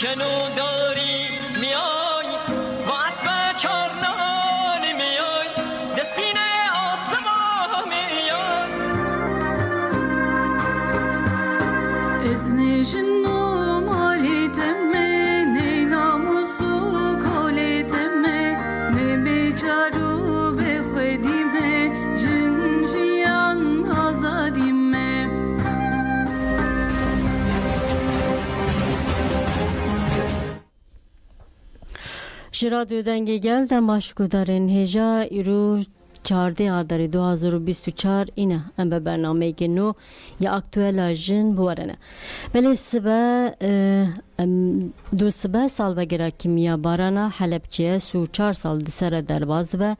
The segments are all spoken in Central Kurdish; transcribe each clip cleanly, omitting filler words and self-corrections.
شنو داری میای و اسب چارنان میای دستینه آسمان میای ازن جنو مالی تمه نی ناموسو کالی تمه نی بیچارو به خودیمه جن جیان آزادیمه شرا دو دنگی گل دماشکو دارین هجا ایرو 14 آذر 2024 اینه ام به برنامه گنو یا اکتوال جن بورنه بله سبا دو سبا سال وگرا کیمیا بارانا حلبچه سو 4 سال دسر درواز و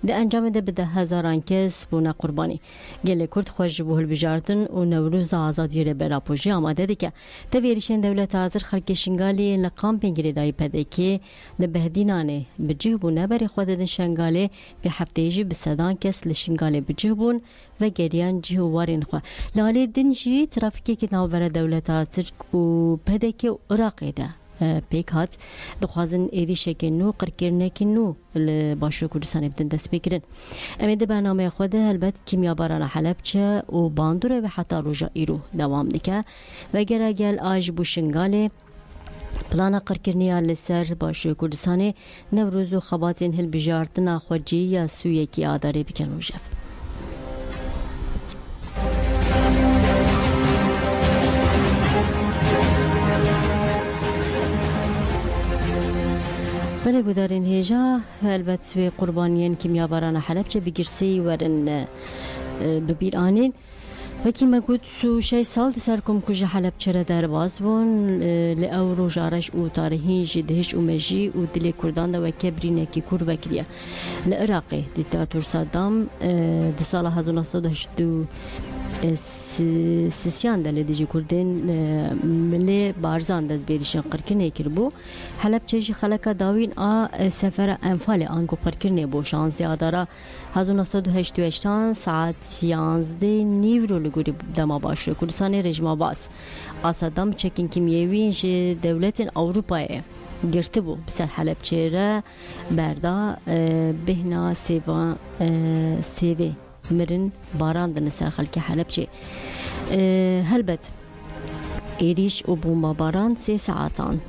ده انجام ده بده هزاران کس بونا قربانی گله کرد خوش بوهل بجاردن و نوروز آزادی ره برا پوجی آماده دی که تویریشن دولت حاضر خلق شنگالی لقام پنگری دای پده که لبهدینانه بجه بونه بری خود دن شنگالی به هفته جی بسدان کس لشنگالی بجه بون و گریان جه وارین خوا لالی دنجی ترافیکی که نوبر دولت حاضر و پده که عراقی ده پیک هات دخوازن ایریشه که نو قرکرنه که نو باشو کردستان بدن دست بگیرن امید برنامه خود البته کیمیا باران حلبچه و باندوره و حتی روژا ایرو دوام دیگه و گرگل آج بوشنگاله پلانا قرکرنیا لسر باشو کردستان نوروز و خباتین هل بجارتنا خوجی یا سویه کی آداره بکن روژف بله بودارین هیجا البته قربانیان کیمیا باران حلبچه بگیرسی ورن ببیر آنین وکی مگود سو 6 سال سرکم کجا حلبچه را در باز بون لأو رو جارش او تارهین جدهش اومجی و دل کردان دا وکی برینه کی کور وکریه لعراقی دیکتاتور صدام دی سال 1982 سیسیان دل دیجی کردین ملی بارزان دست بیریشن قرکنه کربو حلبچه جی خلقا داوین سفر انفال آنگو قرکنه بو 16 آدارا 1988 ساعت 11 نیورو لگوری دما باشه کردستان رژیم باز آسادام چکین کیمیوی جی دولت اروپای گرته بو بسر حلبچه را بردا بهنا سیوی مرن باران دنسر خلک حلبچه هلبت ایریش و بومبا باران 3 ساعتان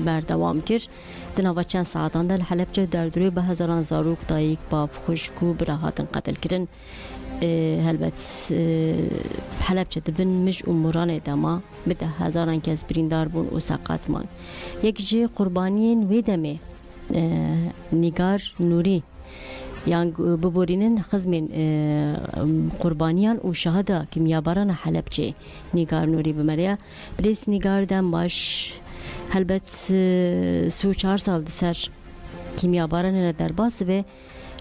بردوام کرد دنوا چند ساعتان دل حلبچه در دوره به هزاران زاروک دایک با خشکو براهاتن قتل کردن هلبت حلبچه دبن مش اموران دما بده هزاران کس بریندار بون و سقط من یک جی قربانین ویدمه نگار نوری يعني ببورينن خزمين قربانيان و شهادة كيميا باران حلبچه نيگار نوري بمريا بريس نيگار دم باش هلبت سو 4 سال دسر كيميا باران را در باس به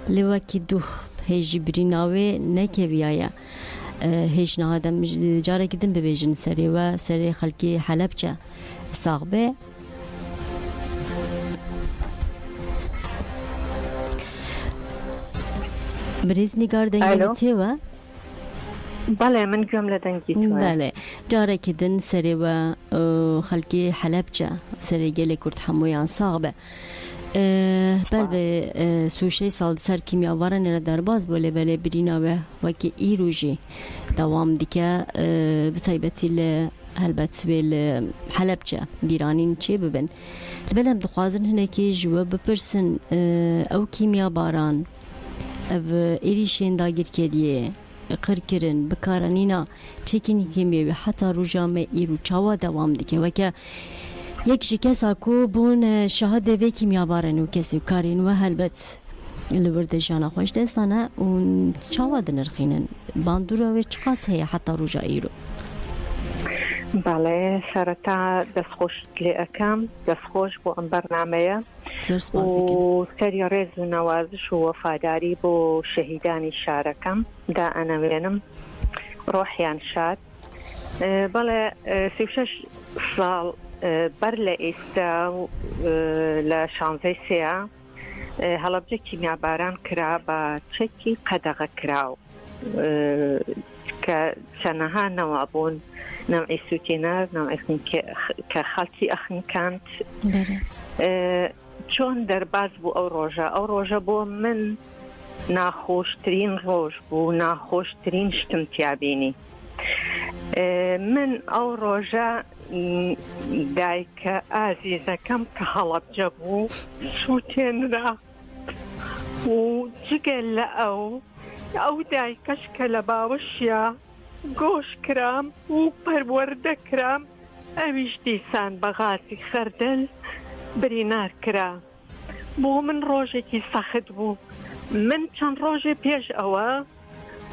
لوكي دو هيج بريناوي نكيويايا هيج نهادم جاره كدن ببيجن سري و سري خلقي حلبچه صاغبه بريز نيگار دنگی تیوا بله من جمله دنگی تیوا بله جاره کدن سری و خلقی حلبچه سری گلی کرد حمویان صاغبه بل به سوشه سال سر کیمیا وارن را در باز بوله بله برینا و وکی ای روژی دوام دیگه بطایبتی هلبت ویل حلبچه بیرانین چه ببن بلهم دخوازن هنکی جواب بپرسن او کیمیا باران او ایریشین داگیر کریه قرکرن بکارانینا چکین کیمیوی حتی روژامه ایرو چاوا دوام دیگه و که یک شکست کو بون شهاده وی کیمیا بارن و کسی کارین و هلبت لورد جانا خوش دستانه اون چاوا دنرخینن باندورا و چخاص هیا حتی روژا ایرو بله سرطا دستخوش لأکم دستخوش بو ام برنامه و سریا رز و نوازش و وفاداری بو شهیدانی شارکم دا انا وینم روحیان شاد بله 36 سال بر لئیستا لشانزه سیا هلبجه کیمیا باران کرا با چکی قدغه کراو كشنها نوع بون نوعي سوتينار نوعي كخالتي أخن كانت چۆن دەرباز بوو ئەو ڕۆژە بۆ من ناخۆشترین ڕۆژ بوو ناخۆشترین شتم تیابینی من ئەو ڕۆژە دایکە ئازیزەکەم کە هەڵەبجە بوو سووتێنرا و جگەل لە ئەو دایکەش کە لە باوەشیە گۆش کرام و پەروەردە کرام ئەویش دیسان بە غازی خەردەل برینار کرا بۆ من ڕۆژێکی سەخت بوو من چەند ڕۆژێ پێش ئەوە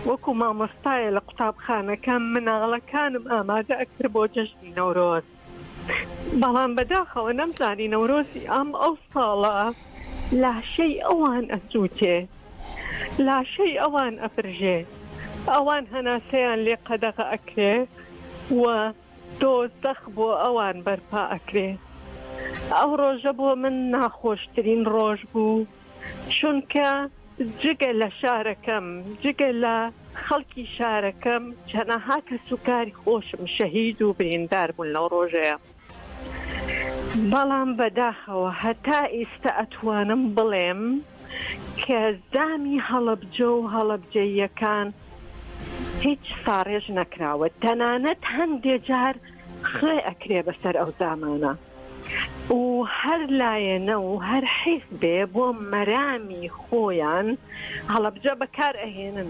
وەکو مامۆستایە لە قوتابخانەکەم مناڵەکانم ئامادە ئەکرد بۆ جەژنی نەورۆز بەڵام بەداخەوە نەمزانی نەورۆزی ئەو ساڵە لاشەی ئەوان ئەسووتێ لاشەی ئەوان ئەفرژێ ئەوان هەناسەیان لێ قەدەغە ئەکرێ و دۆزەخ بۆ ئەوان بەرپا ئەکرێ ئەو ڕۆژە بۆ من ناخۆشترین ڕۆژ بوو چونکە جگە لە شارەکەم جگە لە خەڵکی شارەکەم چەنەها کە سوکاری خۆشم شەهید و بریندار بوون لەو ڕۆژەیە بەڵام بەداخەوە هەتا ئێستا ئەتوانم بڵێم کە زامی هەڵەبجە و هەڵەبجەیەکان هیچ ساڕێژ نەکراوە تەنانەت هەندێک جار خێ ئەکرێ بەسەر ئەو زامانە و هەر لایەنە و هەر حیزبێ بۆ مەرامی خۆیان هەڵەبجە بەکار ئەهێنن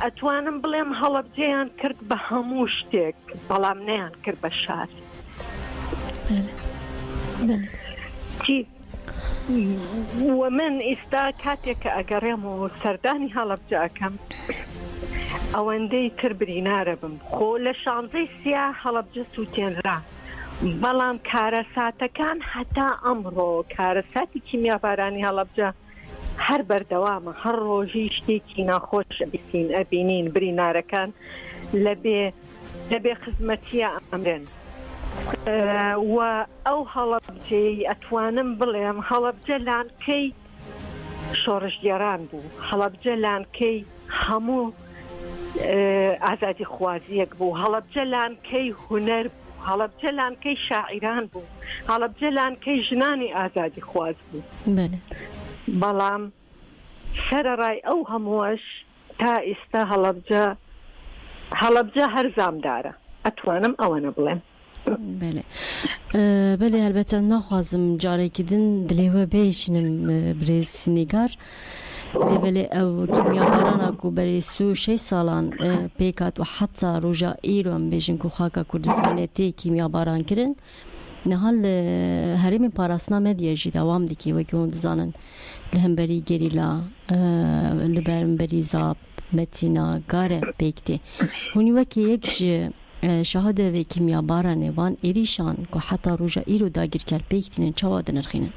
ئەتوانم بڵێم هەڵەبجەیان کرد بە هەموو شتێک بەڵام نەیان کرد بە شار و من ئێستا کاتێک کە ئەگەڕێم و سەردانی هەڵەبجەکەم ئەوەندەی تر برینارە بم خۆ لە شانزەی سیا هەڵەبجە سووتێنرا بەڵام کارەساتەکان هەتا ئەمڕۆ کارەساتی کیمیابارانی هەڵەبجە هەر بەردەوامە هەر ڕۆژی شتێکی ناخۆش ئەبینین برینارەکان لەبێ خزمەتیە ئەمرن و ئەو هەڵەبجەی ئەتوانم بڵێم هەڵەبجە لانکەی شۆڕشگێران بوو هەڵەبجە لانکەی هەموو ئازادی خوازیەک بوو هەڵەبجە لانکەی هونەر بوو هەڵەبجە لانکەی شاعیران بوو هەڵەبجە لانکەی ژنانی ئازادی خواز بوو بەڵام سەرەڕای ئەو هەمووەش تا ئێستا هەڵەبجە هەر زامدارە ئەتوانم ئەوەنە بڵێم بەێ هەلبەتە ناخوازم جارێکی دن دلێوە بێشنم برێز سنیگار لێبەلێ ئەو کیمیابارانە و بەرێ 36 ساڵان پێکات و حتا ڕۆژە ئیرۆم بێژن و خاکە کوردستانێتی کیمیاباران کردن نەهال هەرێمی پاراستنا مەدیەژی داوام دیکە وەکی هۆن دزانن لە هەمبەری گەریلا لە بەرمبەری زاب مەتینا گارە پێکتێ هونی وەکی یەک شەهادەوێ کیمیابارە نێوان ئێریشان و حتا ڕۆژە ئیر و داگیرکار پێکتینن چاوا دەنرخینن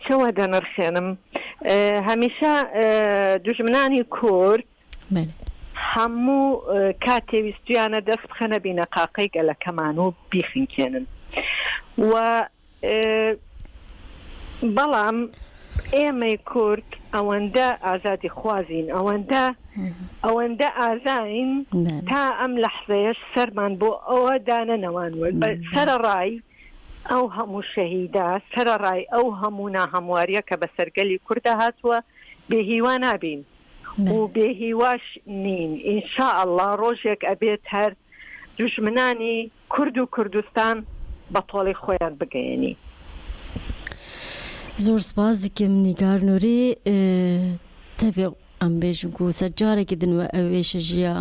چەوە دەنرخێنم هەمیشە دوژمنانی کورد هەموو کاتێویستیانە دەست بخەنە بینە قاقەی گەلەکەمان و بیخنکێنن و بەڵام ئێمەی کورد ئەوەندە ئازادی خوازین ئەوەندە ئازاین تا ئەم لەحظەیەش سەرمان بۆ ئەوە دانەنەوانوە سەرەڕای ئەو هەموو شەهیدا سەرەڕای ئەو هەموو ناهەمواریە کە بە سەرگەلی کوردە هاتووە بێهیوا نابین و بێهیواش نین ئینشاءالله ڕۆژێک ئەبێت هەر دوژمنانی کورد و کوردستان بە تۆڵی خۆیان بگەێنی زۆر سپاس دکەم نیگار نووری تەبێ ئەم بێژم و سەرجارێکی دنوە ئەوێشە ژیا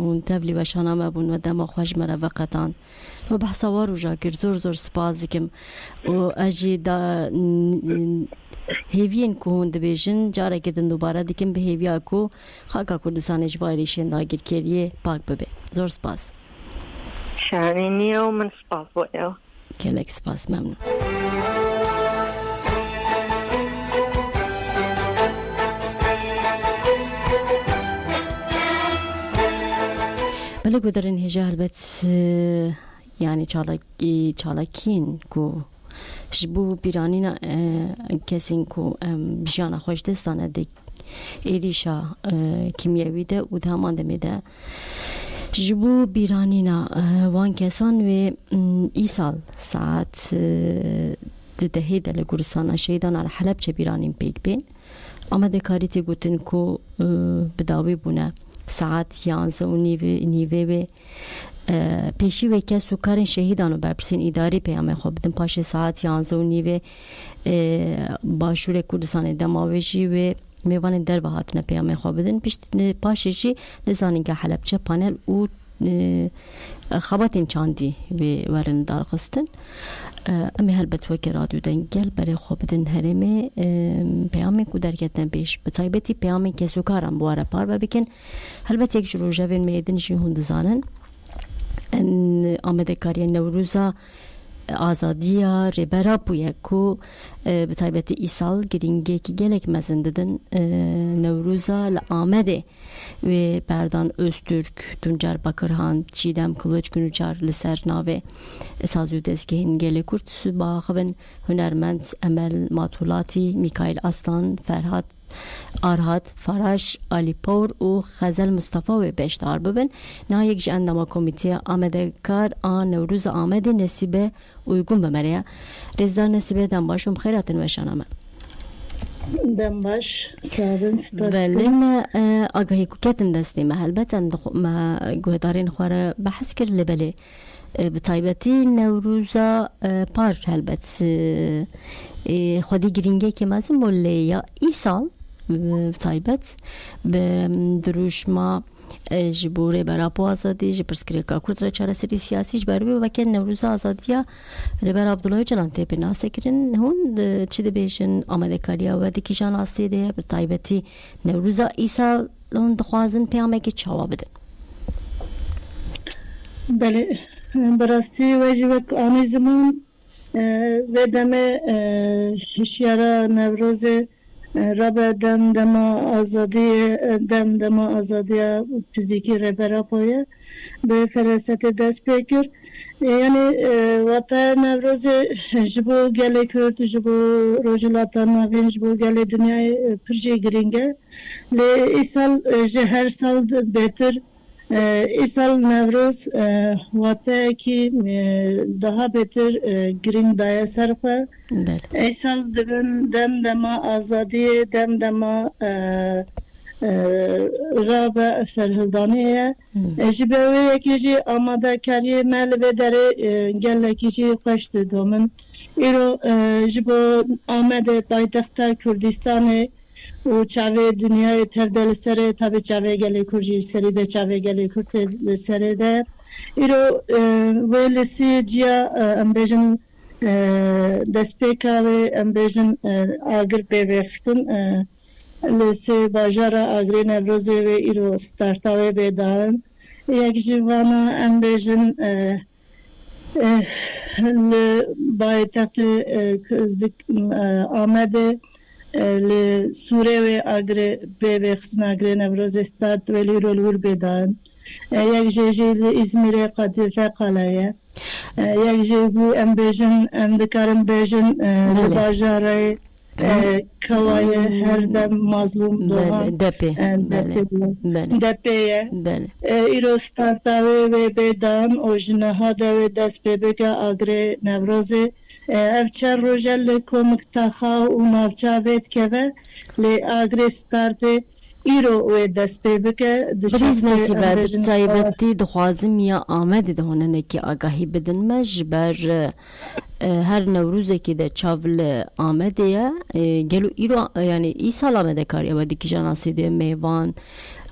هون تەبلی بەشانامە بوون و دەمە خۆش مەرەڤەقەتان و بەحسەوار و ژاگر زۆر سپاس دکەم و ئەژی هێویین کو هون دەبێژن جارێکی دن دووبارە دکەم بە هێویا کو خاکە کوردستانێش بایریشێن داگیرکێریە پاک ببێ زۆر سپاس شانی نییە و من سپاس بۆ ئێوە کێلێک سپاس مەمنون بەڵێ گودەرن هێژە هەلبەت یعنی چالاکین کو ji bo bîranîna kesên ku bijiyana xweş destane ایریشا کیمیاوی ده و دهمان دمیده جبو بیرانینا وان کسان و ای سال ساعت دهه دل گورستان شهیدان على حلب چه بیرانیم پیک بین آمده کاری تی گوتن کو بداوی بونه ساعت 11 و نیوه و پیشی و کس و کارن شهیدانو برپرسین اداری پیامه خواب بدن پاش ساعت 11 و نیوه باشور کردستان دماوشی و میوان در وحات نپیامه خواب بدن پاششی لزانینگه حلب چه پانل و خباتین چاندی و ورن دار قستن امی هلبت وکی رادیو دنگل برای خواب بدن هرمه پیامه کو درگتن پیش بطایبتی پیامه کسو کارم بواره پار و بکن هلبت یک جلو جوین میدنشی هند زانن آمده کاری نوروزا آزادیا ربرا بویه کو بطایبت ایسال گرینگه که گلک مزنددن نوروزا لآمده و بردان öztürk دونجار بکرهان چیدم کلوچ گنوچار لسر ناوه سازو دزگه هنگلی کرد باخبن هنرمند امل ماتولاتی میکایل اسلان فرهاد آرهات فراش علی پور و خزل مصطفی و بیشتر ببین نه یک جندما کمیته آمده کار آن نوروز آمده نصیبه uygun بمریه رزدار نصیبه دنباشم خیراتن وشانم دنباش سابن سپاس بله ما آگاهی کوکتن دستیم البته ما گوهدارین خواره بحث کرد لبله بطایبتی نوروزا پار البته خودی گرینگه که مازم بوله یا ای سال بطایبت به دروشما جبوره براپو آزادی جبرسکری کارکرد را چاره سری سیاسی جبربی و که نوروز آزادیا ربر عبدالله جلان تیپی ناسه کرن هون چی ده بیشن آمده کاریا و دیکی جان آستی ده بطایبتی نوروزا ای سال هون دخوازن پیامه که چاوا بدن بله براستی واجبک آنی زمان و دم هشیارا نوروز رب دم آزادی فیزیکی ربرا پایه به فراست دست بکر یعنی وقتا نوروز جبو گله کرد جبو روزلاتان نوین جبو گله دنیای پرجی گرینگه لی ایسال هر سال بهتر ایسال نوروز وقتا که daha beter green daya sarfa ایسال دم آزادی دم رابع سرهلدانیه جبهه یکی آماده کاری مل و داره گله کی قشت دومن ایرو جبه آمده پایتخت کردستان و چاوه دنیای تبدیل سره تابع چاوه گله کردی سری ده چاوه گله کرد سری ده ایرو ویلسی جیا امبیجن دسپیکا و امبیجن آگر بیوختن لسی باجارا آگری نوروزی و ایرو ستارتاوی بیدارن یک جوانا امبیجن پایتخت آمده لسوره و آگری بیوختن آگری نوروزی ستارت ولی رولور بیدارن یک جیجی لإزمیر قدیفه قلایه یک جیبو امبیجن امدکارم بیجن لباجاره کوای هر دم مظلوم دوها دپیه ایرو ستارتاوی و بیدان و جنها دو دست ببگه آگری نوروزی افچار روژه لکومک تاخا و نافچا بید که لی آگری ستارتی ایرو و دست ببگه بریز نصیبه بطایبتی دخوازم یا آمده دهونه نکی آگاهی بدن مجبر هر نوروزه که در چاول آمده یا گلو ایرو یعنی ای سال آمده کاری و دیکی جاناسی ده میوان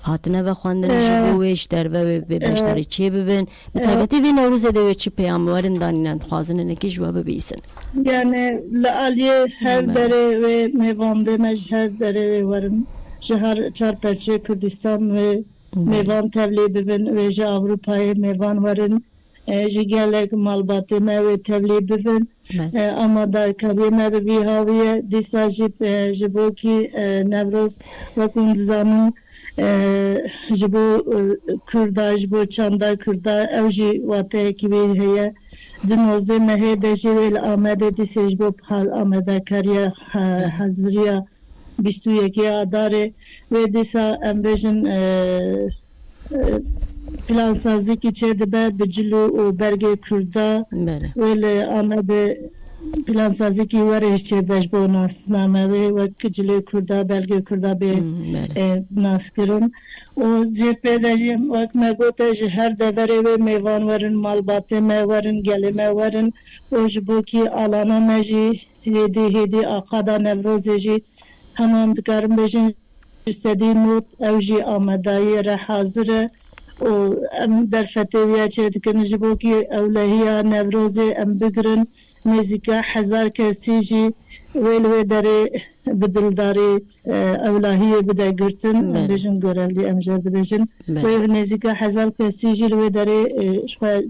هاتنه و خواندن جبوش در و بشتری چه ببین بطایبتی وی نوروزه ده و چی پیام وارن دانینن خوازن نکی جواب بیسن یعنی لعالیه هر داره و میوان ده مج هر داره وارن شهر چهار پرچه کردستان و میوان تبلیغ ببین و جا اروپای میوان وارن جیگلک مالباتی و تبلیغ ببین اما در کاری ما بی هاویه دیسا جبو کی نوروز و کند زمان جبو کردا جبو چاندا کردا اوجی واته کی بی هیا دنوزه مه دجیل آمده دیسا جبو حال آمده کاری حضریا 21 آداره و دیسا ام بیشن پلان سازی که چه دبه بجلو و برگ کرده ولی آمده پلان سازی که ورش چه بش با ناس نامه و کجلو کرده برگ کرده به ناس کرن و زیر پیداجیم وقت مگوتش هر دوره و میوان ورن مالباته میورن گلی میورن و جبو که آلانا مجی هیدی آقادا نوروزی جی همام دکارم بجن جسدی نوت او جی آمدایی را حاضره و ام در فتویه چه دکن جبو که اولهی نوروزی ام بگرن نزدیکا 1000 کسی جی ویلوی داره بدلداری اولهی بده گرتن بجن گرلی امجاد بجن و نزدیکا 1000 کسی جی لوی داره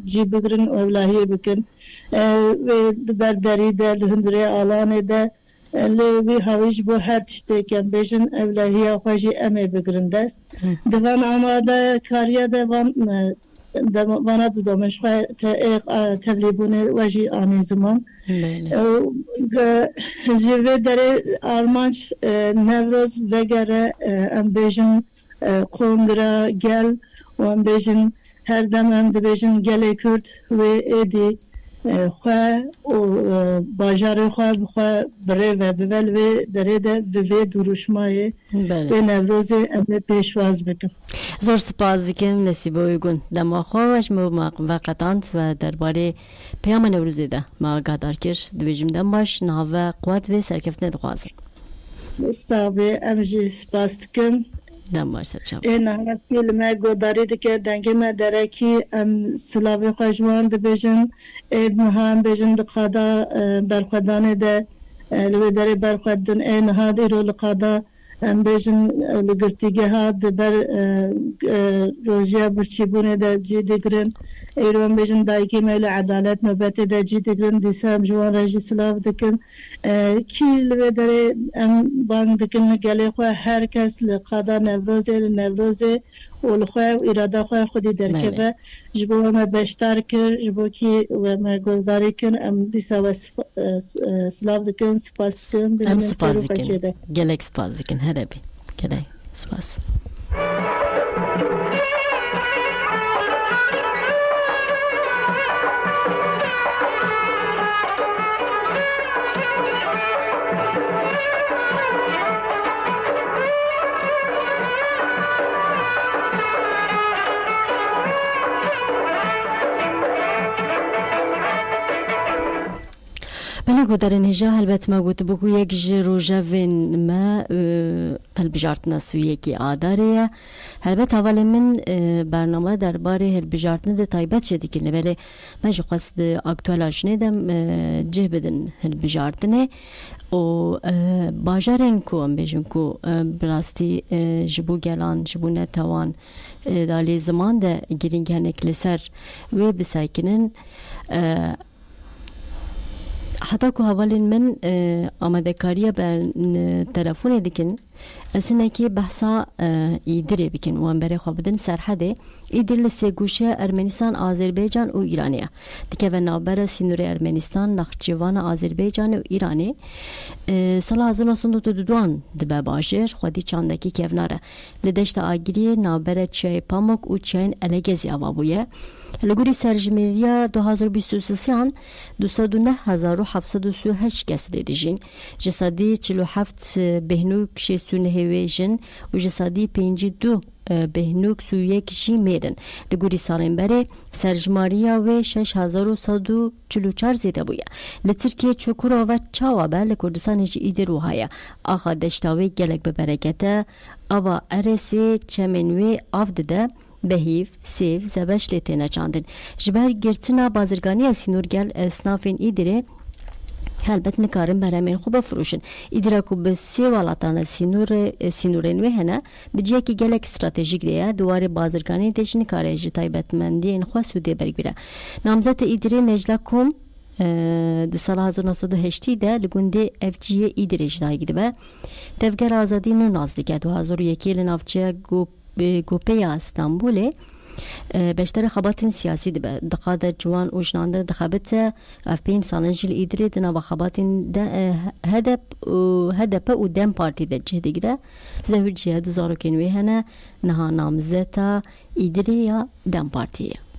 جی بگرن اولهی بکن و برداری ده لهندره آلانه ده لوی هاویج بو هر چیزی که بجن اولهی آخواجی امه بگرن دست دوان آماده کاریا دوان وانا دادمش خواهد تبلیبونه وجی آنی زمان جوه داره آرمانچ نوروز وگره ام بیجن قومگره گل و ام بیجن هر دم ام بیجن گله کرد و ایدی خواه و باجار خواه بره و بول و داره ده به دروشمای و نوروز ام پیشواز بکن زور سپاس دیکن نصیب اویگون دما خواهش موقتاند و درباره پیام نوروزی ده ما آگادار کر دویجم دم باش ناوه قوت و سرکفتن دخوازم صاحبه امجی سپاس دکن دم باش سرچاو این همه فیلمه گوداری دکه دنگه ما درکی سلاوی خوشوان ده بیجن اید نهان بیجن دقادا برخودانه ده لوی داره برخودن این ها دیرو لقادا بیشتر لگرتیگه ها دبر روزیا برچیبونه در جدی گرن ایران بیشتر دایکی میل عدالت نوبت در جدی گرن دیسام جوان رجی سلاف دکن کی لبه داره بانگ دکن نگله خواه هر کس لقادا نوروزه ولخواه و اراده خواه خودی درکبه جبو ما بشتر کر جبو کی و ما گلداری کن ام دیسا و سلاف دکن سپاس کن ام سپاس دکن گلک سپاس دکن هربی گلک سپاس بله گودرن هجا هلبت ما گوت بگو یک جروجه وین ما هلبجارتنا سویه کی آداره هلبت اول من برنامه درباره هلبجارتنا ده تایبت شدی کنه بله من جو قصد اکتوال آشنه دم جه بدن هلبجارتنه و باجرن کو ام بیجن کو براستی جبو گلان جبو نتوان دالی زمان ده گیرین گهنک لسر و بسایکنن حتی که حوالین من آماده کاریه بر تلفون دیکن اسنه که بحثا ایدره بکن و امبره خواه بدن سرحده ایدر لسه گوشه ارمنستان آذربایجان و ایرانیه دیگه و نابر سینور ارمنستان نخچوان آذربایجان و ایرانی سال 1992 دبه باشه خودی چاندکی کفناره لدشت آگیری نابر چای پاموک و چاین الگزی آوابویه لگوری سرجمیریا 2023 209,738 کس دیدین جسادی 47 بهنوک 69 جن و جسادی 52 بهنوک سویه کشی میرن لگوری سالین بره سرجماریا و 6,144 زیده بویه لترکیه چکورا و چاوا بر لکردستان هجی ایده روحایه آخا دشتاوی گلک ببرکته اوا ارسی چمنوی آفده بهیف سیف زبش لیتینه چاندن جبر گرتنا بازرگانی سینورگل اسنافین ایدره هلبت نکارن برامین خوب فروشن ایدرا کو به سی والاتان سینورن و هنه بجیه که گلک استراتژیک دیه دواره بازرگانی دیش نکاره جی تایبتمندی این خواه سوده برگ بیره نامزت ایدره نجلا کوم د سال 1908 ده لگونده اف جی ایدره جدایی گیده به تفگر آزادی نو نازدیگه 2001 لنافچه گوپیا استانبوله بشتر خبات سیاسی دقادة جوان وجنانده دخابته اف بين سالنجل إدري دنا بخباتين هدف و دم بارتي ده جهدگره زهر جهد زارو کنوی هنه نها نامزتا إدري یا دم بارتیه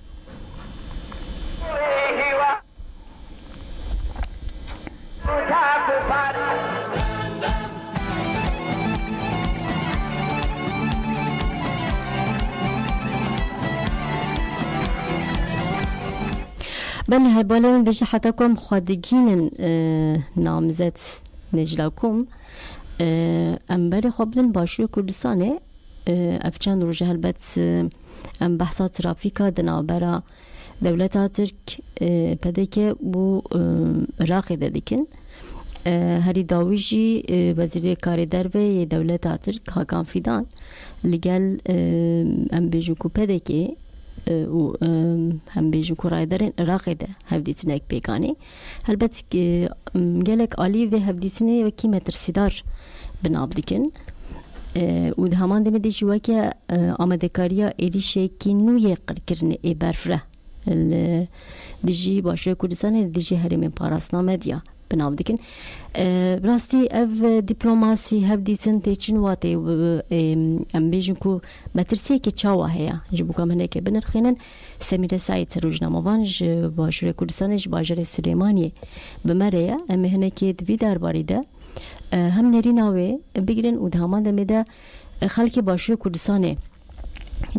بله هاي بالا من بيجي حتىكم خادجين نامزت نجلاكم أمبارح خبلن باشو كردستانه أفشان روجه البت أم بحثات ترافيكا دنابرا دولتا ترك بدك بو راقي ديكن هري داويجي وزير كاري دربي دولتا ترك هاكان فيدان لقال أم بيجو كو بدك و هم بیشتر کارای دارن عراقی ده هفدیتنه یک پیکانی البته گلک عالی و هفدیتنه و کی مترسیدار بناب دیکن و ده همان دم دیجوا که آماده کاریا ایریشه کی نوی قرکرن ای برفره دیجی باشه کردستان دیجی هریم پاراسنامه دیا بناب دیکن راستی اف دیپلماسی هفدیتن تیچن واتی ام بیشتر کو مترسیه که چاوا هیا جبو کم هنه که بنرخینن سمیر سایت روزنامه‌وانج باشه کردستانش باجر سلیمانی بمره ام هنه که دوی درباری ده هم نریناوی بگیرن و دهمان دمیده خلک باشه کردستانه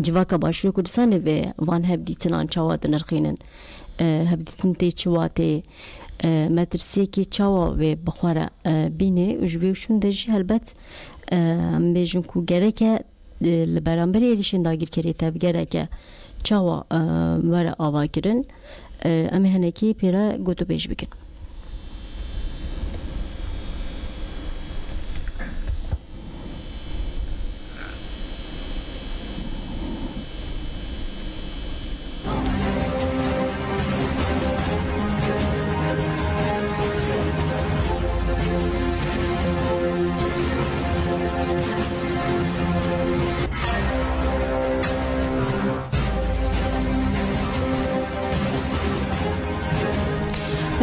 جواکا باشه کردستانه و وان هفدیتنان چاوا دنرخینن هفدیتن تیچواتی مترسیه که چاوا و بخوره بینه و جویشون دجی هلبت بیشون کو گرکه لبرانبری ایلیشن داگیر کریته بگرکه چاوا وره آوا کرن اما هنکی پیرا گوتو بیش بکن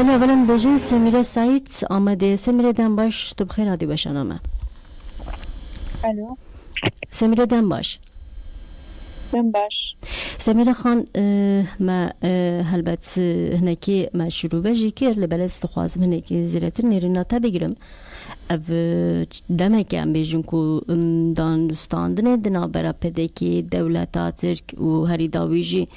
بله اولا بجن سمیره سعید آمده سمیره دن باش تو بخیر عادی باشنامه الو سمیره دن باش دن باش سمیره خان ما هلبت هنکی ما شروع بجی کر لبلد استخوازم هنکی زیرتر نیرینا تا بگیرم اف دمک ام بیجن کو دانستاندنه دنا برا پدکی دولتا ترک و هری داویجی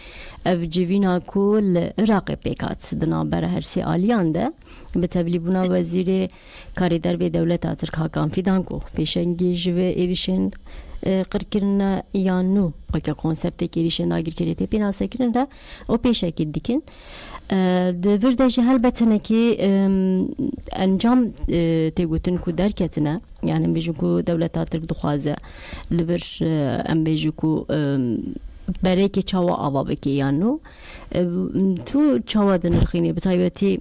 اف جوینا کل عراق پیکات دنا برا هرسی آلیان ده به تبلیبونا وزیر کاری در به دولتا ترک هاکان فیدان کو پیشنگی جوه ایریشن قرکرنا یانو وکا کنسپت که ایریشن آگیر کریته پینا سکرن را او پیشکی دیکن دور دجی هلبتنه که انجام تیگوتن کو درکتنه یعنی بیجو کو دولتا ترک دخوازه لور ام بیجو کو برای که چاوا آوا بکی یانو تو چاوا دنرخینی بطایبتی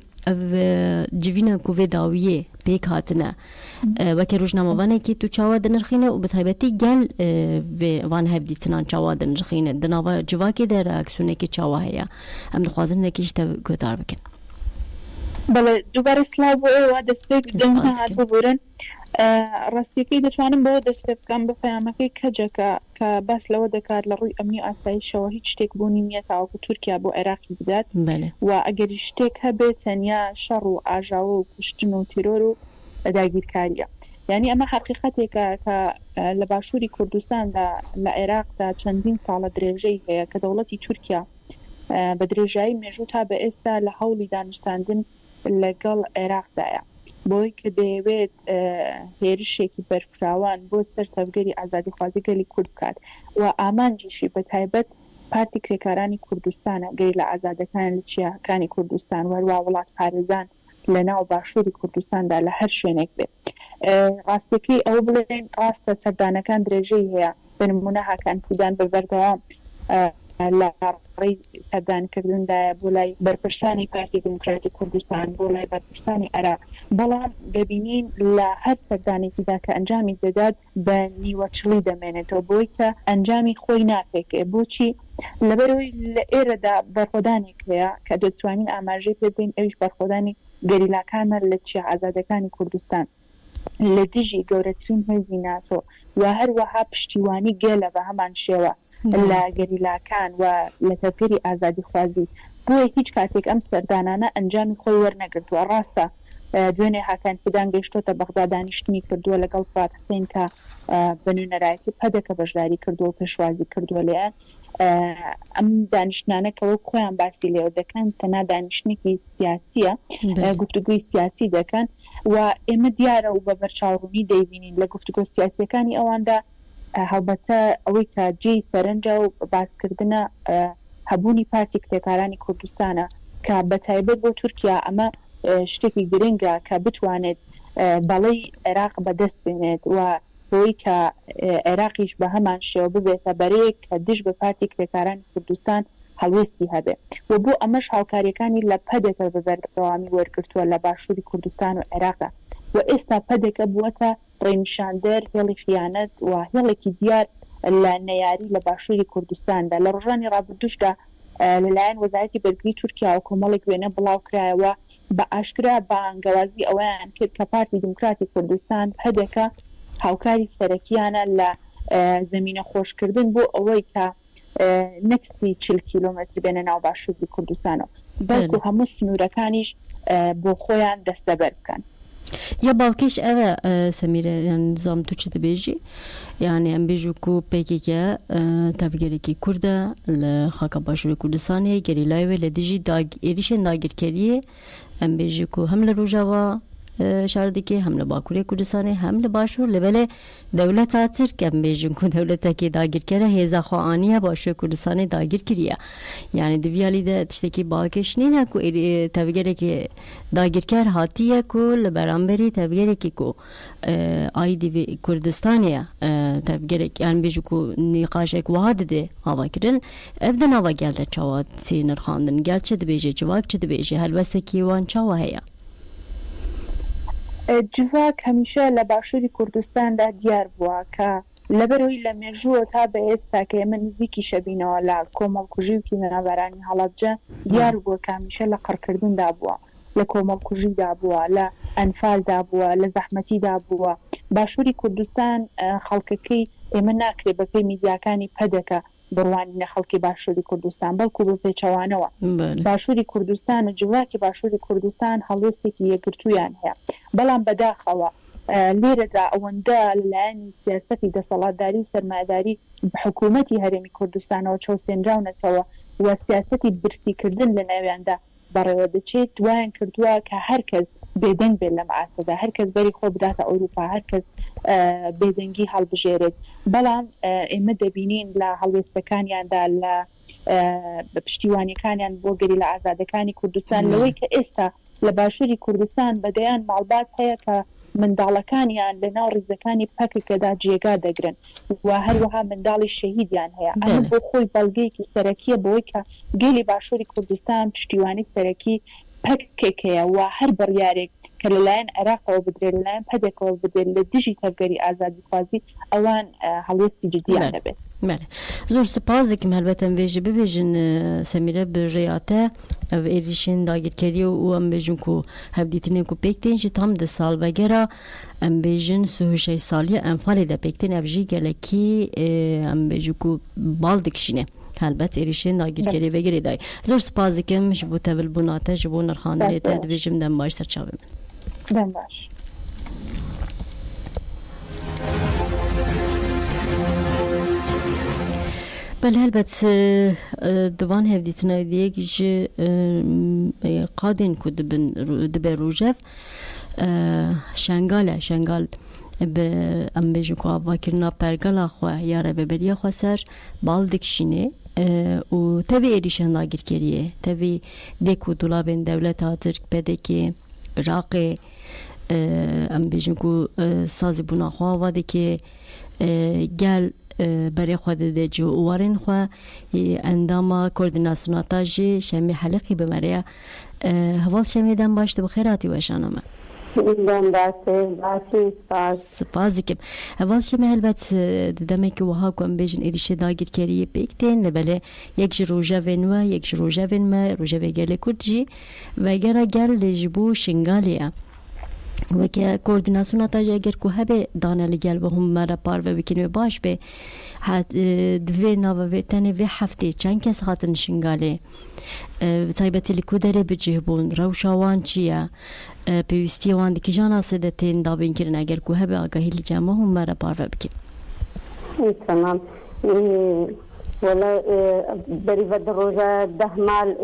جوینا کو و داویه پیک هاتنه وکی روزنامه‌وانه که تو چاوا دنرخینه و بطایبتی گل و وان هفدی تنان چاوا دنرخینه دناوا جواکی در اکسونه که چاوا هیا هم دخوازن نکیش تا گتار بکن بله دوباره سلاو و دسپیک دنها هات ببورن ڕاستیەکەی دەتوانم بۆ دەست پێ بکەم بە پەیامەکەی کەجەکە کە باس لەوە دەکات لە ڕووی ئەمنی ئاسایشەوە هیچ شتێک بوونی نییە تاوەکو تورکیا بۆ عێراقی بدات و ئەگەری شتێک هەبێت تەنیا شەڕ و ئاژاوە و کوشتن و تیرۆر و داگیرکاریە یعنی ئەمە حقیقەتێکە کە لە باشووری کوردستاندا لە عێراقدا چەندین ساڵە درێژەی هەیە کە دەوڵەتی تورکیا بە درێژایی مێژوو تا بە ئێستا لە هەوڵی دانیشتاندن لەگەڵ عێراقدایە بۆی کە دەیەوێت هێرشێکی بەرفراوان بۆ سەر تەبگەری ئازادیخوازی گەلی کورد بکات و ئامانجیشی بە تایبەت پارتی کرێکارانی کوردستانە گەری لە ئازادەکان لە چیاکانی کوردستان وەروە وڵات پارێزان لە ناو باشووری کوردستاندا لە هەر شوێنێک بێت ڕاستەکەی ئەو بڵێن ڕاستە سەردانەکان درێژەی هەیە بنمونە هاکان فیدان بە بەردەوام لە ڕێی سەردانکردندایە بۆ لای بەرپرسانی پارتی دموکراتی کوردستان بۆ لای بەرپرسانی عێراق بەڵام دەبینین لە هەر سەردانێکیدا کە ئەنجامی دەدات بە نیوەچڵی دەمێنێتەوە بۆی کە ئەنجامی خۆی ناپێکێ بۆچی لەبەرەوەی لە ئێرەدا بەرخۆدانێک هەیە کە دەتوانین ئاماژەی پێدەین ئەویش بەرخۆدانی گەریلاکانە لە چیا ئازادەکانی کوردستان لە دژی گەورەترین هێزی ناتۆ و هەروەها پشتیوانی گێلە بە هەمان شێوە لە گەریلاکان و لە تەفگەری ئازادی خوازی بۆیە هیچ کاتێک ئەم سەردانانە ئەنجامی خۆی وەرنەگرتووە. ڕاستە دوێنێ حاکان فیدان گەیشتۆتە بەغدا دانیشتنی کردووە لەگەڵ فواد حسین کە بەنوێنەرایەتی پەدەکە بەشداری کردووە و پێشوازی کردووە لێیان ئەم دانیشتانەکەەوە خۆیان باسی لێوە دەکەن تەنا دانیشتێکی سیاسیە گفتوگوی سیاسی دەکەن و ئێمە دیارە و بە بەرچاوڕوونی دەیبینین لە گفتوگۆ سیاسیەکانی ئەواندا هەڵبەتە ئەوەی کە جێی سەرنجە و باسکردنە هەبوونی پارتی کرێکارانی کوردستانە کە بەتایبەت بۆ تورکیا ئەمە شتێکی گرنگە کە بتوانێت بەڵی عێراق بەدەست بێنێت و بۆی کە عێراقیش بە هەمان شێوە ببێتە بەرەیەک کە دژ بە پارتی کرێکارانی کوردستان هەڵوێستی هەبێ و بۆ ئەمەش هاوکاریەکانی لە پەدێکە بەبەردەوامی وەرگرتووە لە باشووری کوردستان و عێراقا و ئێستا پەدێکە بووەتە ڕێنیشاندەر هێڵی خیانەت و هێڵێکی دیار لە نەیاری لە باشووری کوردستاندا. لە ڕۆژانی ڕابردوشدا لەلایەن وەزارەتی بەرگری تورکیا و کۆمەڵێک وێنە بڵاو کرایەوە بە ئاشکرا بە ئەنگەوازی ئەوەیان کرد کە پارتی دموکراتی کوردستان پەدێکە هاوکاری سەرەکیانە لە زمینە خۆشکردن بۆ ئەوەی کە نەکسی 40 کیلۆمەتر بێنە ناو باشووری کوردستانەوە بەڵکو هەموو سنوورەکانیش بۆ خۆیان دەستەبەر بکەن. یا باڵکیش ئەوە سەمیرە زام تو چ دەبێژی یعنی ئەم بێژوو و پێکێکە تەفگەرێکی کووردە لە خاکە باشووری کوردستانی گەریلایوێ لە دژی ێریشێن داگیرکاریە ئەم بێژی و هەم لە ڕۆژاوە شاردێکی هەم لە باکووری کوردستانی هەم لە باشوور لەبەلێ دەولەتا ترکەم بێژن و دەولەتێکی داگیرکەرە هێزاخواانیە باشووری کوردستانی داگیر کردە یعنی دویالیدە تشتێکی باڵکەش نینە و تەفگەرێکی داگیرکەر هاتیە و لە بەرامبەری تەفگەرێکی و ئایدی کوردستانیە تەفگەرێک یان بێژ و نیقاشێک وها دەدێ هاواکردن ئەبدە ناوە گەلتە چاوەتی نرخاندن گەل چ دەبێژێ جوواک چ دەبێژێ هەلوەستێکی وان چاوە هەیە جوواک هەمیشە لە باشووری کوردستاندا دیار بووە کە لەبەرەوەی لە مێژووە تا بە ئێستا کە ئێمە نزیکی شەبینەوە لە کۆمەڵکوژی و کیمەناوەرانی هەڵەبجە دیار بووە کە هەمیشە لە قڕکردندا بووە لە کۆمەڵکوژیدا بووە لە ئەنفالدا بووە لە زەحمەتیدا بووە. باشووری کوردستان خەڵکەکەی ئێمە ناکرێت بە پێی میدیاکانی پەدەکە بڕوانینە خەڵکی باشووری کوردستان بەڵکو بە پێچەوانەوە باشووری کوردستان و جوواکی باشووری کوردستان هەڵوێستێکی یەکگرتوویان هەیە بەڵام بەداخەوە لێرەدا ئەوەندە لەلایەنی سیاسەتی دەسەڵاتداری و سەرمایه‌داری حکوومەتی هەرێمی کوردستانەوە چاوسێنراونەتەوە و سیاسەتی برسیکردن لە ناویاندا بەڕێوە دەچێت دوایان کردووە کە هەرکەس بێدەنگ بێت لەم ئاستەدا هەرکەس بەری خۆ بداتە ئەوروپا هەرکەس بێدەنگی هەڵبژێرێت بەڵام ئێمە دەبینین لە هەڵوێستەکانیاندا لە پشتیوانیەکانیان بۆ گەری لە ئازادەکانی کوردستان لەوەی کە ئێستا لە باشووری کوردستان بەدەیان ماڵبات هەیە کە منداڵەکانیان لە ناو ڕیزەکانی پەکێکەدا جێگا دەگرن و هەروەها منداڵی شەهیدیان هەیە ئەمە بۆ خۆی بەڵگەیەکی سەرەکیە بۆی کە گەلی باشووری کوردستان پشتیوانی سەرەکی پەکێک هەیە و هەر بڕیارێک کە لەلایەن عێراقەوە بدرێت لەلایەن پەدێکەوە بدرێت لە دژی تەفگەری ئازادی خوازی ئەوان هەڵوێستی جدیان دەبێت. زۆر سپاس دەکەم هەلبەتەن بێژە ببێژن سەمیرە بژێاتە ئەو ئێریشێن داگیرکاریە و ئەم بێژن و هەبدیتنێک و پێکتێنجی تام دە ساڵ بەگەرە ئەم بێژن سوهشەی ساڵیە ئەمفالی دە پێکتێن ئەبژی گەلەکی ئەم بێژ و باڵ دکشینێ هەلبەت ئێریشێن داگیرکاری بەگەری دای زۆر سپاس دەکەم ji بۆ تەڤلبووناتە ji بۆ نرخاندنێتە دەبێژم دەم باش سەرچاوێ من دەم باش. بەل هەلبەت دوان هەفدیتنای دیەکیش قادên ku dibe rûjev şengal bi em bêjin ku avakirina pergala xwe ya reveberiya xwe ser bal dikişîne û tevî êrîşen dagirkeriye tevî dê ku dolabên dewleta Tirk pedekê Iraqê em bêjin ku sazî bûna xwe ava dike gel برای خود جو وارن خو اندام کوردیناسیوناتا جی شمی حلقی بمریا حوال شمیدن باشته بخیراتی وشانم سپاس دکم. اول شما البته دمی که وها کم بیشن ایریشه داگیر کریه بیکتین لبله یک روزه ونوا یک روزه ونما روزه وگله کردی و اگر گل جبو شنگالیا و که کوردیناسیون تا اگر که هبه دانه لگل و هم مرا پار و بکنه باش به دوی ناو و تنه و هفته چند کس هاتن شنگاله تایبتی لکودره بجهبون روشاوان چیه پیوستی وان دیگه جانا سدتین دابین کردن اگر که هبه آگاهی لجامه هم مرا پار و بکنه. تمام. ولا بری ود روزه 10 مال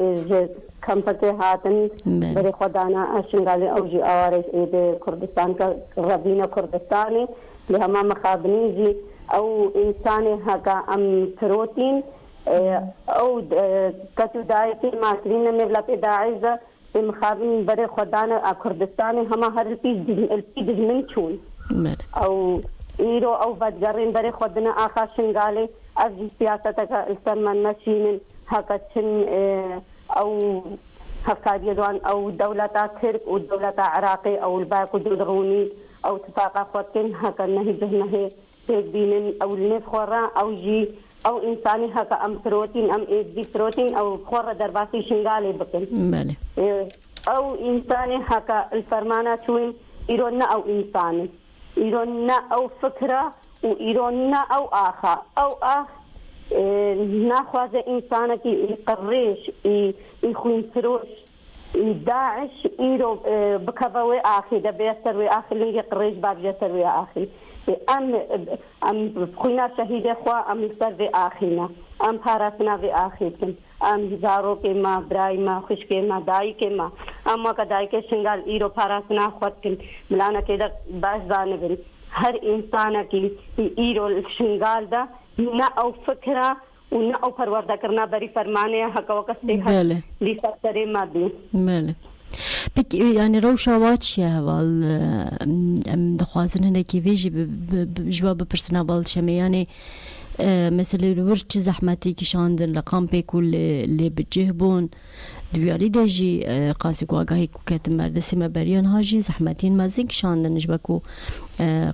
کمپته هاتن بری خدانا اشنگالی اوجی آوارش ایده کردستان کا ربینا کردستانی لهما مخابنیجی او انسانی هکا ام پروتین او کتو دایتی ماترین مبلا پیداعیزه مخابن بری خدانا کردستانی هما هر الپیج من چون او ایرو او بدگرین بری خودنا آخا شنگالی از سیاست کا السرمان نشین هکا چن او هفكاري دوان او دولة ترك ودولة عراقي او الباك ودروني او اتفاق خوتين هكا نهي بهنه بين او النفخورا او جي او انساني هكا ام بروتين ام دي بروتين او خورا درباسي شنغالي بكن بله او انساني هكا الفرمانة شوين ايرونا او انساني ايرونا او فكرة وايرونا او اخا او ناخذ انسانك يقريش يخون فروش داعش يرو بكفوي اخي ده بيسروي اخي اللي يقريش باب يسروي اخي ام خوينا شهيد اخوا ام سروي اخينا ام فارسنا في اخيكم ام هزارو كما برايما خشكما داي كما اما كداي کے شنگال يرو فارسنا خوتكم ملانا كده باش زانبن هر انسان کی يرو الشنگال ده نا او فكرة ونا او پرورده کرنا بری فرمانه حق وقت بله لیسا سره مادی بله بك يعني روشا واتش يا هوال دخوازن هنا كيفيجي بجواب بيرسنا بالشمي يعني مثل الورش زحمتي كشاندن لقامبي كل اللي بتجهبون دويالي داجي قاسي كواغاهي كوكات مردسي مبريان هاجي زحمتين مازين كشاندن نجبكو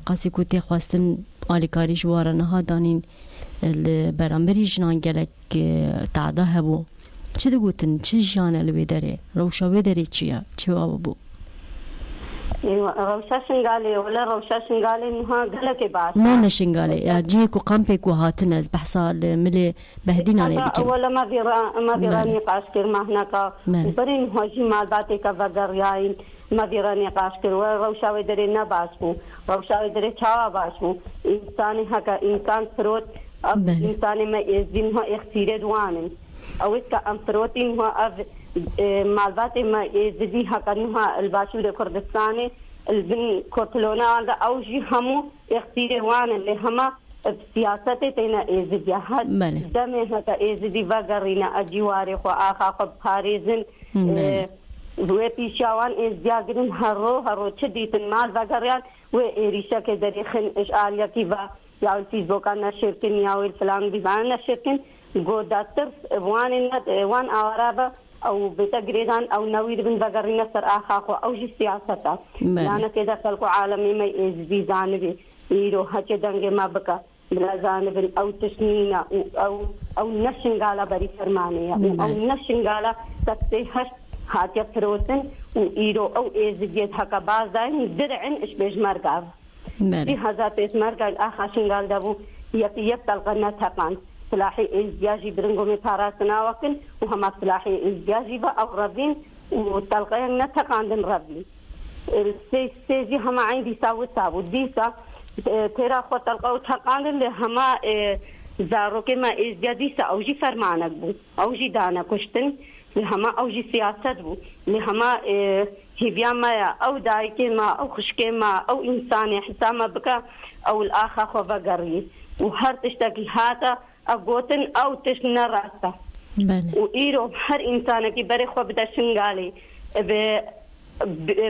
قاسي كوتي خواستن آليكاري جوارا نها دانين البرامبري جنان گلک تعدا هبو چه دگوتن چه جانه لوی داره روشا وی داره چیه چه آبو روشا شنگالی ولا روشا شنگالی نها گلک باش نه شنگالی جيكو قامبيكو هاتن از بحثا ملي بهدينا عليه بكم ولا ما بيرا نقاش كر ما هناك برين هاجي مالباتي کا وغرياين ما بيرا نقاش كر روشا وی داره نباشو روشا وی داره چا باشو انسان هكا انسان فروت انسان ما يزينها اختيار دوانن او اسكا ام بروتين هو مالبات ما يزيدها كانها الباشو كردستاني البن كورتلونا او جي همو اختيار دوانن اللي هما بسياسته تينا يزيدها هاد دمه هكا يزيدي وغرينا اجواري خو اخا خب خارزن و پیشاوان ازدیاگرین هرو چه دیتن مال وغريان و ایریشا که دریخن اشعالیا کی و یا الفيسبوك انا شركن يا الفلان بيبان شركن جو داتر وان اورابا او بتجريدان او نوير بن بغرنا سر اخاخو او جي سياستا انا كده خلقو عالمي ما يزبي جانبي يرو هچ دنگ ما بكا بلا جانب او تشنينا او نشنغالا بري فرمانيا او نشنغالا تكتي هش هاتيا فروتن ويرو او ازديت هكا بازاين درعن اش بيجمرغاف في هذا بيسمار قال آخر شنقال دابو يبتل قناة تقان سلاحي إزدياجي برنقو مطاراتنا وكن وهما سلاحي إزدياجي أو ربين وتلقين نتقان دن ربي السيجي هما عندي ساو ديسا ترى خو تلقاو تقان اللي هما زارو كما إزدياديسا أو جي فرمانك بو أو جي دانا كشتن لهما او جي سياسات بو لهما هيبيان ما او دايكي ما او خشكي ما او انساني حسامة بكا او الاخا خو بقري وهر تشتكي هاتا اقوتن او تشنا راستا وإيرو هر انسانة كي بري خو بدا شنغالي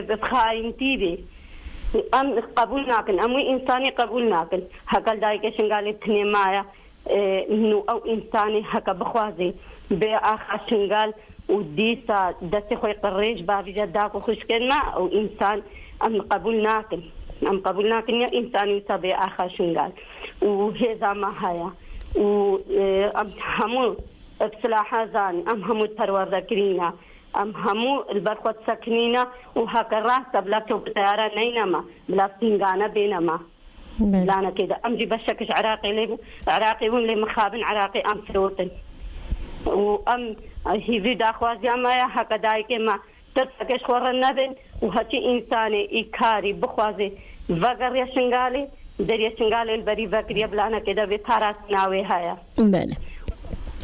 بخاين تيبي ام قبول ناكن اموي انساني قبول ناكن هكال دايكي شنغالي تني مايا انو او انساني هكا بخوازي بآخر شنغال وديسا دستي خوي قريش بابي جداك وخشكنا او انسان ام قبول ناكن يا انساني وسبي اخر شنقال وهذا ما هيا وام همو بسلاحة زاني ام همو التروار ذكرينا ام همو البرخوة سكنينا وهكا راسة بلا بطيارة نينما بلا سنقانة بينما لانا كده ام جي بشكش عراقي ون لي مخابن عراقي ام سروتن وام هي في داخوازي اما يا هكا دايكي ما ترسكش خور النبن وهاتي انساني اكاري بخوازي وقر يا شنغالي دريا شنغالي البري وقر يبلانا كده بطارات ناوي هايا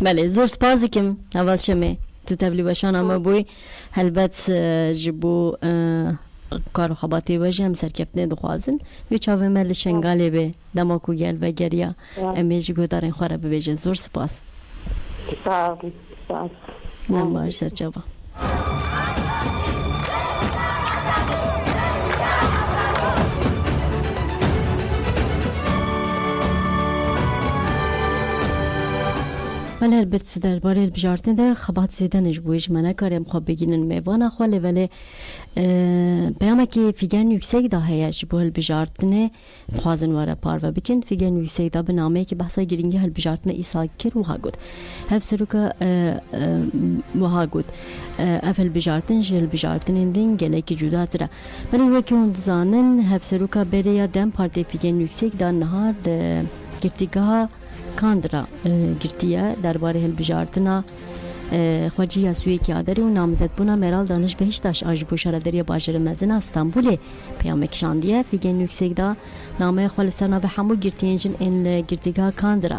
بله زور سپاس دکم اول شمه تو تبلی باشان اما بوی هلبت جبو کارو خباتی وجه هم سرکفتنه دخوازن وی چاوه مل شنگالی به دماکو گل و گریا امیجی گو دارین خوره ببیجن زور سپاس نماش سر جواب ولی البته درباره البجارتن ده خبات زیدنش بویش منه کاریم خواب بگینن میوان خواله ولی پیامه که فیگن یکسک ده هیچ بو البجارتنه خوازن واره پارو بکن فیگن یکسک ده به نامه که بحثا گرینگی البجارتنه ایسا کر وها گود هف سروکا وها گود اف البجارتن جل البجارتن دین گله که جدا تره ولی وکی اون زانن هف سروکا بره یا دم پارتی فیگن یکسک ده نهار ده گرتیگاه کاندرا گرتیه درباره هلبجارتنا خواجی سوی که آدری و نامزد بونا مرال دانش بهشتاش آجبو شاردری باجر مزن استانبولی پیامک شاندیه فیگن یکسک دا نامه خالصانا و همو گرتینجن این گرتیگاه کاندرا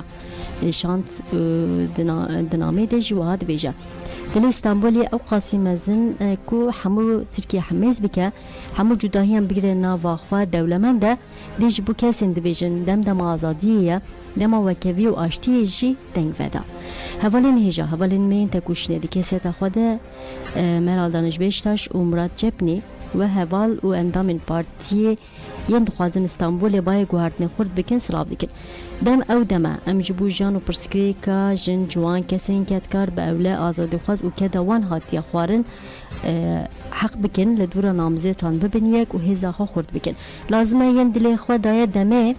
شانت دنامه ده جواد بیجه دل استانبولی او قاسی مزن کو همو ترکیه حمیز بکه همو جداهی هم بگیره ناواخوا دولمنده دیج بو کسین دبیجن دم آزادیه دما وکوی و آشتی جی دنگ ودا حوالین هجا حوالین مین تکوشنه دی کسیت خوده مرال دانش بیشتاش و مراد جبنی و حوال و اندامین پارتی ین دخوازن استانبول بای گوهرتن خورد بکن سلاب دیکن دم او دمه ام جبو جان و پرسکری که جن جوان کسین کتکار به اوله آزادی خواز و که دوان هاتی خوارن حق بکن لدور نامزیتان ببینیک و هزاخوا خورد بکن لازمه ین دلی خوا دای دمه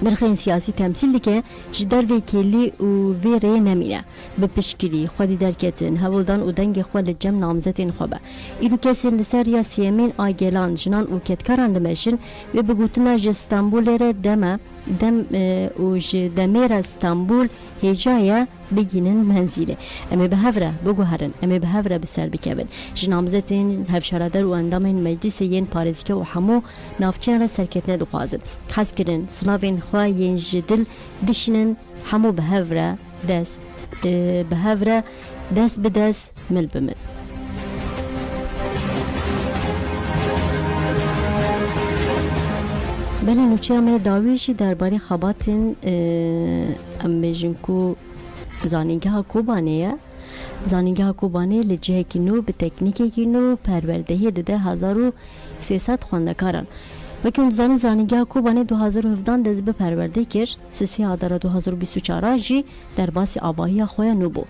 درخین سیاسی تمثیل که جدار وکیلی و وی ری نمینه به پشکری خودی درکتن هولدان و دنگ خود جمع نامزدین خوبه ایرو کسی لسر یا سیمین آگلان جنان و کتکاران دمشن و بگوتنا جستانبول ره دم و دمیر استانبول هجایه بگینن منزیله امی به هفره بگوهرن امی به هفره بسر بکبن جنامزتین هفشارادر و اندامین مجلس ین پارزکه و همو نافچین را سرکتنه دخوازن خاص کرن سلاوین خواه ین جدل دشنن همو به هفره دست به دست مل بمل بله نوچه همه داویشی درباره خباتین ام بیجن کو زانینگاه کوبانه لجه کی نو به تکنیکی کی نو پروردهی دده 1300 خواندکاران و که اون زانینگاه کوبانه 2017 دز به پرورده کر سسی آدارا 2024 جی در باسی آواهی خواه نو بو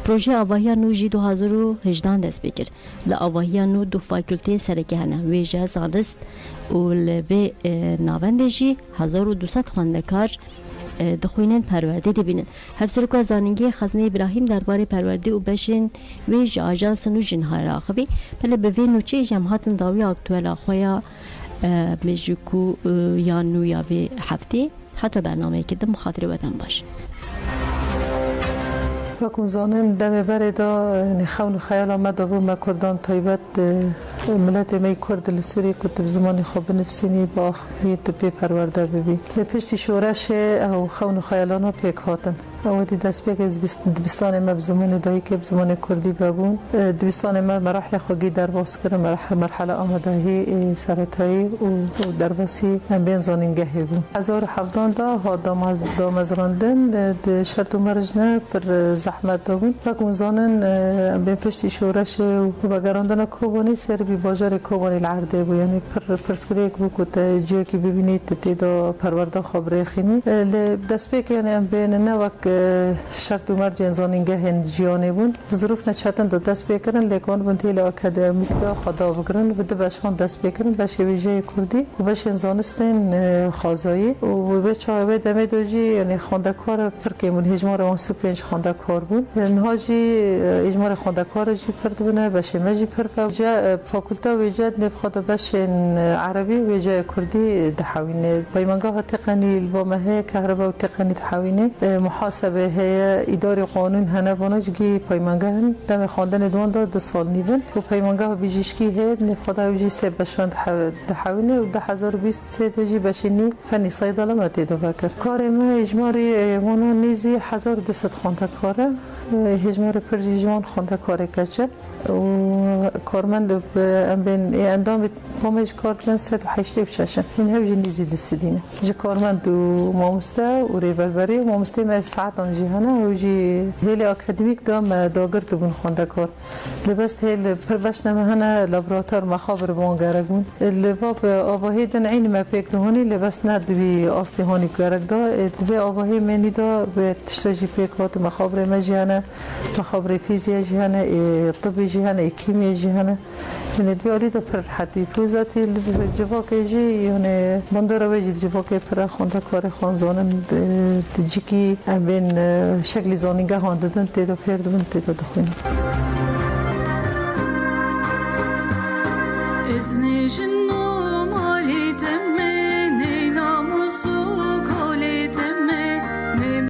پروژه آواهی نو جی 2018 دست بکر لآواهی نو دو فاکولتی سرکه هنه ویجه زانست و لبه ناونده جی 1200 خواندکار دخوینن پرورده دبینن هفسرکو زانینگی خزنه ابراهیم درباره پرورده و بشن ویج آجانس نو جنهای راقبی پله به وی نوچه جمعاتن داوی اکتوال خواه میجوکو یا نو یا وی هفته حتی برنامه که دم خاطر وطن باشه وکم زانن دم بر دا نخون خیال آمد و ما کردان تایبت ملت می کرد لسوری کتب زمانی خواب نفسینی با خمیت پی پرورده ببی پشتی شورش او خون خیالانا پیک هاتن اودی دست پیک از دبستان ما بزمان دایی که بزمان کردی ببون دبستان ما مراحل خوگی درواس کرد مرحله آمدهی سرطایی و درواسی هم بین زانینگهی بود 1017 دا ها دامزراندن شرط و مرجنه پر زحمت دابون وکم زانن به پشتی شورش و بگراندن کوبانی سر بی بازار کوبانی العرده بود یعنی پرسکریک بود که جایی که ببینید تیدا پرورده خبره خینی دست پیک یعنی بین نه وقت شرط عمر جنزانینگه هن جیانه بون ظروف نچتن دو دست بکرن لیکن بنتیل اکادمیک دا خدا بگرن و بده بشان دست بکرن بشه ویژه کردی و بش انزانستن خازایی و به چاوه دمه دوجی یعنی خواندکار پرکمون هجمار اون 35 خواندکار بود نهاجی اجمار خواندکار جی پرد بونه بشه مجی پر جا فاکولته وجد نفخدا بشن عربی وجه کردی دحوینه پیمانگاه تقنی البامه کهرباء و تقنی دحوینه محاسبه هي اداره قانون هنه بونجگی پیمانگاه دم خواندن دوان دو سال نیون و پیمانگاه بیجیشکی هی نفخدا وجی سه بشان دحوینه و 2023 دوجی بشینی فنی صیدله مته دو فکر کار ما اجماری مونو نیزی 1200 خواندکاره هجمار پرجیجان خواندکاره کچه و کارمند بین اندام پامش کار کردن 186 این هم جنیزی دستینه جه کارمند و مامسته و ریبربری و مامسته ما ساعت آن جهانه و جی هیل اکادمیک دام داگر تو بون خونده کار لبست هیل پربش نمهنه لابراتور مخابر بون گرگون لباب آباهی دن عین ما پیک دهانی لبست ند بی آستی هانی گرگ دا دوی آباهی منی دا به تشتاجی پیکات مخابر ما جهانه مخابر فیزیا جهانه طبی جهانه کیمیا جهانه من دوی آلی دا پر حتی پروزاتی جواکی جی یعنی بندر وجی جواکی پر خونده کار خانزانن جیکی بین شکل زانینگه هانددن تیدا فردون تیدا دخوین از نیشن